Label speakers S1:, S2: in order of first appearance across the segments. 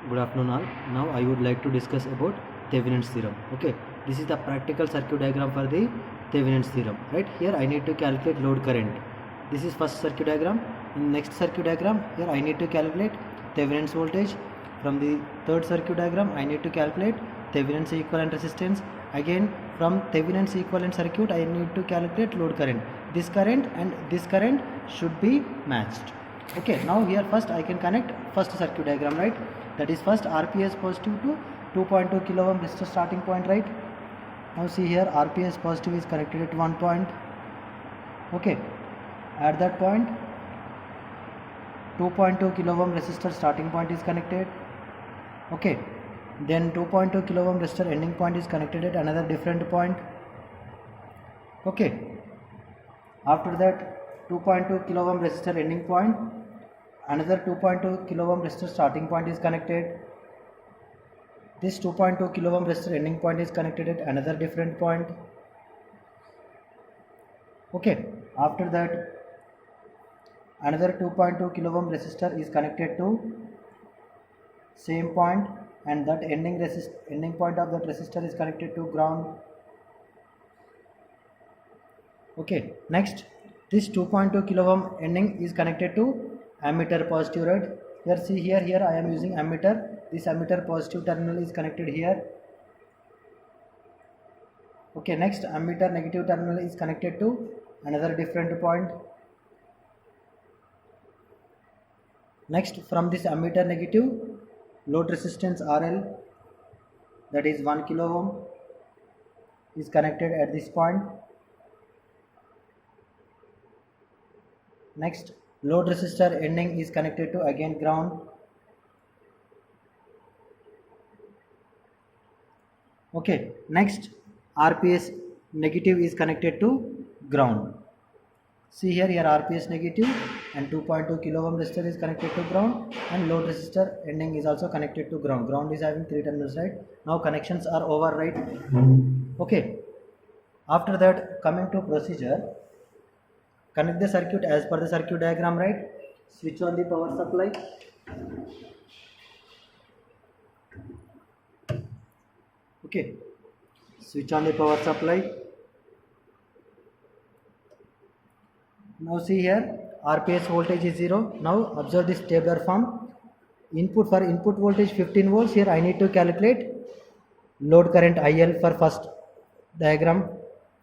S1: Good afternoon all. Now I would like to discuss about Thevenin's theorem. Okay, this is the practical circuit diagram for the Thevenin's theorem. Right here I need to calculate load current. This is first circuit diagram. In next circuit diagram, here I need to calculate Thevenin's voltage. From the third circuit diagram, I need to calculate Thevenin's equivalent resistance. Again, from Thevenin's equivalent circuit, I need to calculate load current. This current and this current should be matched. Okay, now here first I can connect first circuit diagram, right? That is first RPS positive to 2.2 kilo ohm resistor starting point, right? Now see here RPS positive is connected at one point. Okay, at that point 2.2 kilo ohm resistor starting point is connected. Okay, then 2.2 kilo ohm resistor ending point is connected at another different point. Okay, after that 2.2 kilo ohm resistor ending point, another 2.2 kilo ohm resistor starting point is connected. This 2.2 kilo ohm resistor ending point is connected at another different point. Okay, after that another 2.2 kilo ohm resistor is connected to same point, and that ending point of that resistor is connected to ground. Okay, next this 2.2 kilo ohm ending is connected to ammeter positive, right? Here see here I am using ammeter. This ammeter positive terminal is connected here. Okay, next ammeter negative terminal is connected to another different point. Next, from this ammeter negative, load resistance RL, that is 1 kilo ohm, is connected at this point. Next, load resistor ending is connected to again ground. Okay, next RPS negative is connected to ground. See here RPS negative and 2.2 kilo ohm resistor is connected to ground, and load resistor ending is also connected to ground. Ground is having 3 terminals, right? Now connections are over, right? Okay, after that, coming to procedure, connect the circuit as per the circuit diagram, right? Switch on the power supply. Okay, switch on the power supply. Now see here RPS voltage is 0. Now observe this tabular form. Input voltage 15 volts. Here I need to calculate load current IL for first diagram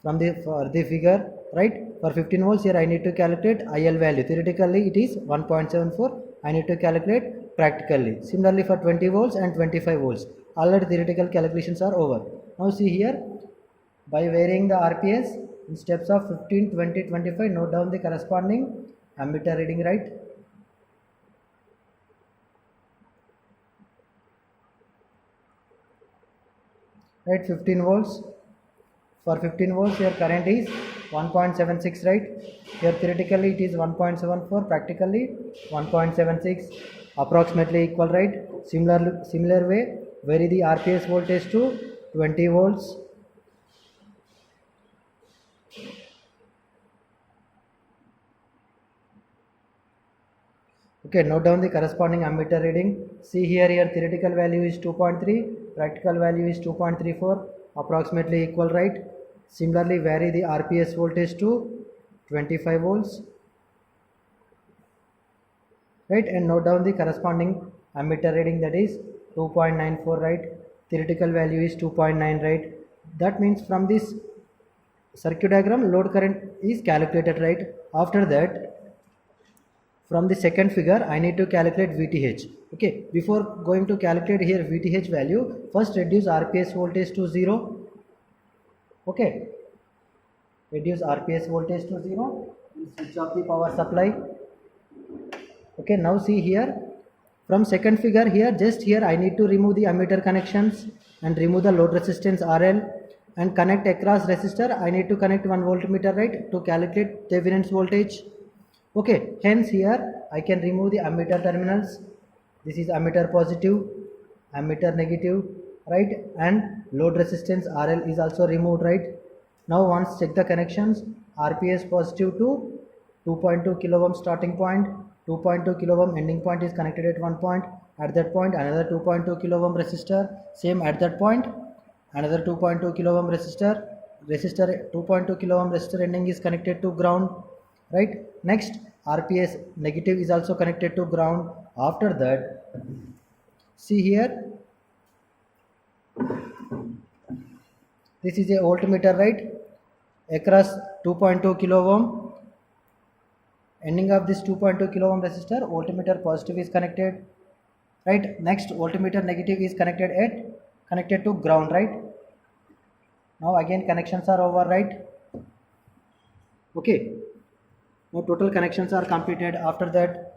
S1: from the figure, right? For 15 volts, here I need to calculate IL value. Theoretically it is 1.74. I need to calculate practically. Similarly for 20 volts and 25 volts, already theoretical calculations are over. Now see here, by varying the RPS in steps of 15, 20, 25, note down the corresponding ammeter reading, right? Right, 15 volts. For 15 volts, here current is 1.76, right? Here theoretically it is 1.74, practically 1.76, approximately equal, right? Similar way, vary the RPS voltage to 20 volts. Okay, note down the corresponding ammeter reading. See here theoretical value is 2.3, practical value is 2.34, approximately equal, right? Similarly, vary the RPS voltage to 25 volts, right? And note down the corresponding ammeter reading, that is 2.94, right? Theoretical value is 2.9, right? That means from this circuit diagram, load current is calculated, right? After that, from the second figure, I need to calculate VTH. Okay, before going to calculate here VTH value, first reduce RPS voltage to 0. Okay, reduce RPS voltage to 0. Switch off the power supply. Okay, now see here, from second figure here, just here I need to remove the ammeter connections and remove the load resistance RL and connect across resistor. I need to connect 1 voltmeter, right, to calculate Thevenin's voltage. Okay, hence here I can remove the ammeter terminals. This is ammeter positive, ammeter negative, right, and load resistance RL is also removed, right? Now once check the connections, RPS positive to 2.2 kilo ohm starting point, 2.2 kilo ohm ending point is connected at one point. at that point another 2.2 kilo ohm resistor, same at that point another 2.2 kilo ohm resistor 2.2 kilo ohm resistor ending is connected to ground, right? Next, RPS negative is also connected to ground. After that, see here, this is a voltmeter, right? Across 2.2 kilo ohm, ending of this 2.2 kilo ohm resistor, voltmeter positive is connected, right? Next, voltmeter negative is connected to ground, right? Now again connections are over, right? Okay, now total connections are completed. After that,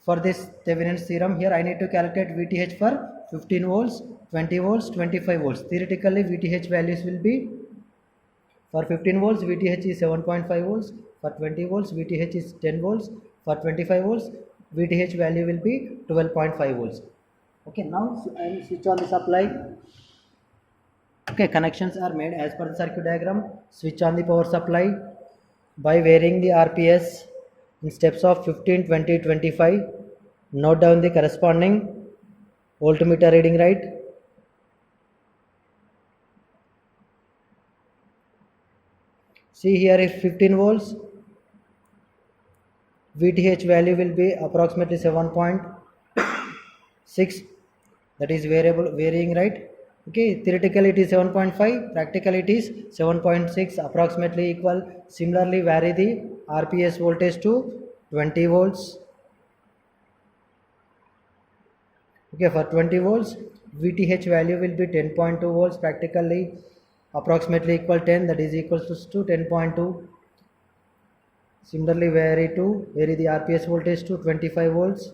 S1: for this Thevenin's theorem, here I need to calculate VTH for 15 volts, 20 volts, 25 volts. Theoretically, VTH values will be, for 15 volts VTH is 7.5 volts, for 20 volts VTH is 10 volts, for 25 volts VTH value will be 12.5 volts. Okay, now I will switch on the supply. Okay, connections are made as per the circuit diagram. Switch on the power supply by varying the RPS in steps of 15, 20, 25. Note down the corresponding voltmeter reading, right? See here, if 15 volts, VTH value will be approximately 7.6, that is varying, right? Okay, theoretically it is 7.5, practically it is 7.6, approximately equal. Similarly, vary the RPS voltage to 20 volts. Okay, for 20 volts VTH value will be 10.2 volts, practically approximately equal 10, that is equals to 10.2. Similarly, vary the RPS voltage to 25 volts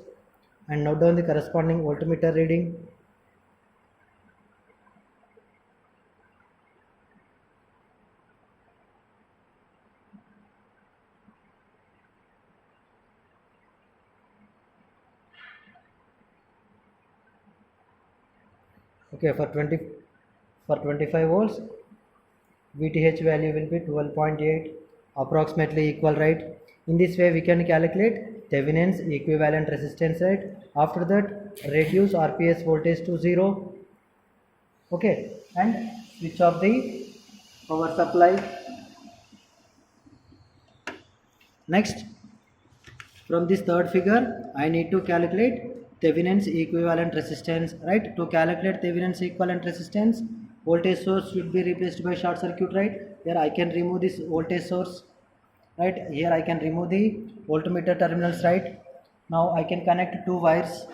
S1: and note down the corresponding voltmeter reading. Okay, for 25 volts VTH value will be 12.8, approximately equal, right? In this way we can calculate Thevenin's equivalent resistance, right? After that, reduce RPS voltage to 0. Okay, and switch off the power supply. Next, from this third figure, I need to calculate Thevenin's equivalent resistance, right? To calculate Thevenin's equivalent resistance, voltage source should be replaced by short circuit, right? Here I can remove this voltage source, right? Here I can remove the voltmeter terminals, right? Now I can connect two wires.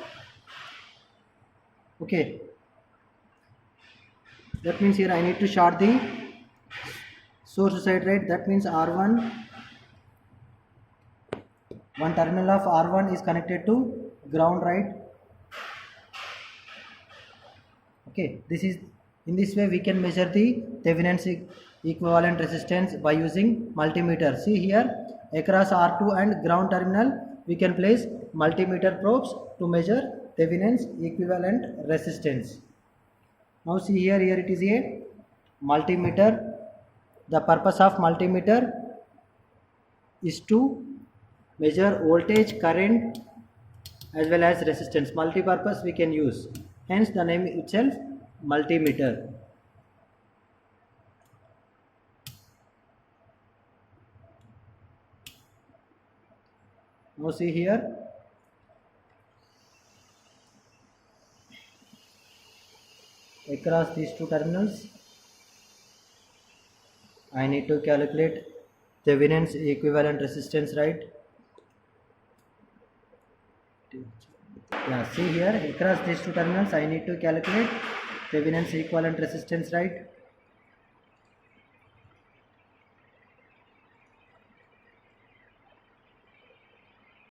S1: Okay, that means here I need to short the source side, right? That means R1, one terminal of R1 is connected to ground, right? Okay, this is, in this way we can measure the Thevenin's equivalent resistance by using multimeter. See here, across R2 and ground terminal we can place multimeter probes to measure Thevenin's equivalent resistance. Now see here, it is a multimeter. The purpose of multimeter is to measure voltage, current as well as resistance. Multi-purpose we can use, hence the name itself multimeter. Now see here, across these two terminals I need to calculate Thevenin's equivalent resistance, right? Yeah, see here, across these two terminals I need to calculate Thevenin's equivalent resistance, right?